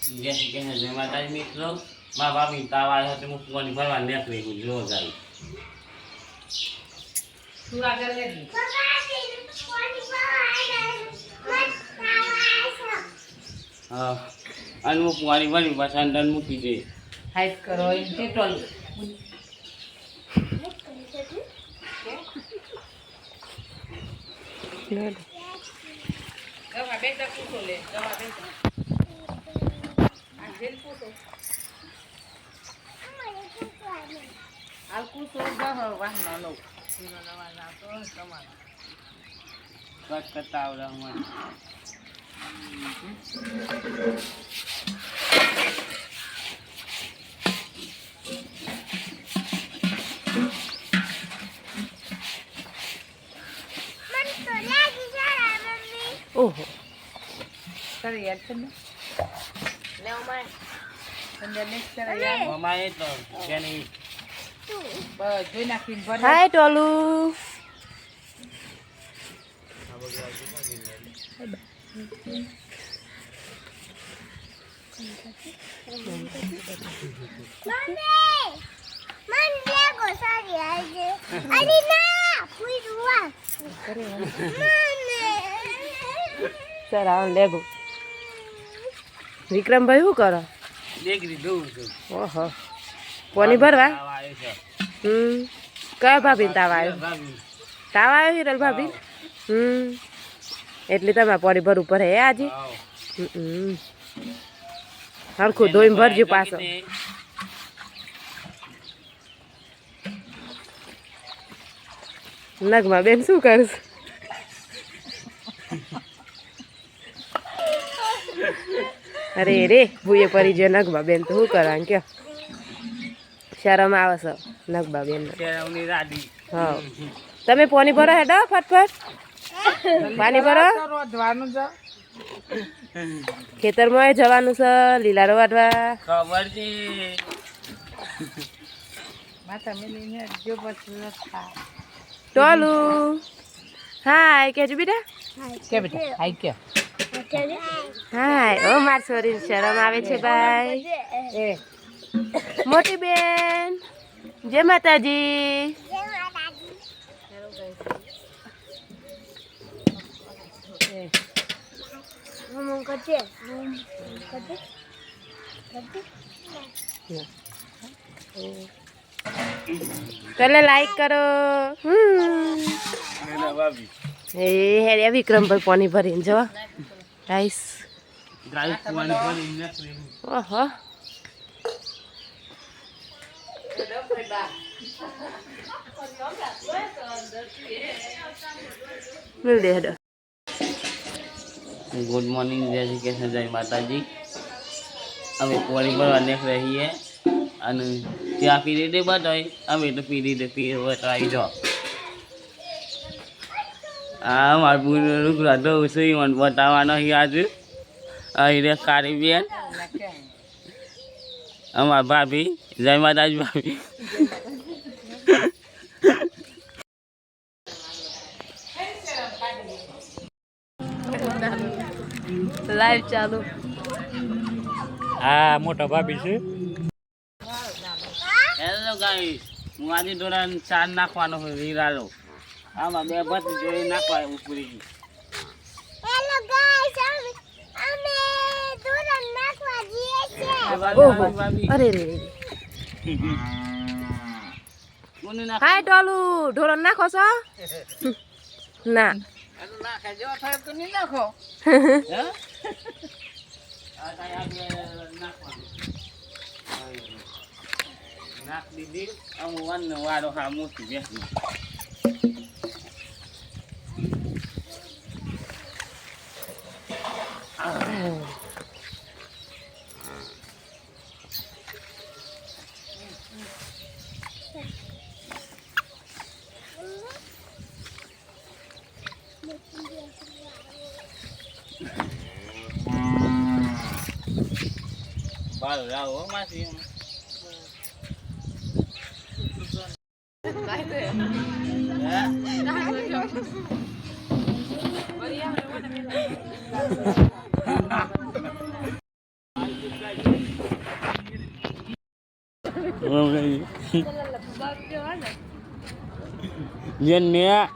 જય શ્રી કૃષ્ણ, જય માતાજી મિત્રો. મારા ભાભી તાવ આવ્યો હતો, હું પાણી ભરવા નીકળી ગયું. જો જાય શું આગળ લેતી હા, અને હું પાણી ભરી પાછા અંદર મૂકી દે. હાઈટ કરો એમ તે ટોલ દવા બેટા પૂછો લે દવા બેટા આ જેલ પૂછો હાલ પૂછો દહ વાહનો લો સીનો નવા જાતો તમારા કટ કરતા આવડે મને. ઓહો કરી યાદ છે ને લે ઓમાય અંદર નેક્સ્ટ કરે યાર મમ્મા એ તો કેની બસ જોઈ નાખીને ભર હાય ટોલુ સર આવ લેગો વિક્રમભાઈ શું કરો દેખરી દઉં છું. ઓહો કોની ભરવા તાવ આવ્યો છે. કયા ભાભી તાવ આવ્યો ભાભી તાવ આવ્યો હિરલ ભાભી એટલે તમે પાણી ભરવું પડે હે આજે આવો. હરખું ધોઈને ભરજો પાછો નગમાં બેન શું કરશ અરે રે ભૂએ પડી ગયો નગમાં બેન તો શું કરવાનું કયો શરમ આવે છે નગબા બેન કેળવણી રાડી. હા તમે પાણી ભરો હેડો ફટફટ પાણી ભરો રોધવાનું છે ખેતરમાં જવાનું છે લીલારો વાટવા ખબર છે. માથા મેલીને જો પછી ખા ટોલુ હાય કેજો બેટા કે બેટા હાઈ કે હાય ઓ માર છોરીને શરમ આવે છે ભાઈ એ મોટી બેન જય માતાજી પેલા લાઈક કરો મેલા ભાભી એ હેરે વિક્રમભાઈ પાણી ભરીને જો રાઈસ ગાય પાણી ભરી નીકળી. ઓહો મિલ દે હેડો ગુડ મોર્નિંગ, જય શ્રી કૃષ્ણ, જય માતાજી. અમે પાણી ભરવા નીકળ્યા છીએ અને ત્યાં પી લીધે બધાય અમે તો પી લીધે આવી જાઓ. હા મારા પૂરું ગ્રહો છે મને બતાવવાનો છે આજે. અહીં રે કાળી બેન અમારા ભાભી જય માતાજી ભાભી. લાઈવ ચાલુ આ મોટા ભાભી છે. હેલો ગાઈસ, હું આજે થોડા ચાર નાખવાનો હોય હીરાલો. આમાં બે ભત જોઈ નાખવા ઉપરી. હેલો ગાઈસ અમે દૂરણ નાખવા જઈએ છીએ ઓહો અરે રે કોને નાખ હાય ટોલુ ઢોરણ નાખો છો ના નાખે જો થાય તો નહીં નાખો હે આ તાઈ આગે નાખવાનું. નાખ દીધી અમુ વન વાળો હા મોટી બેસી. બાલ રાવો માસી નહીં જે ને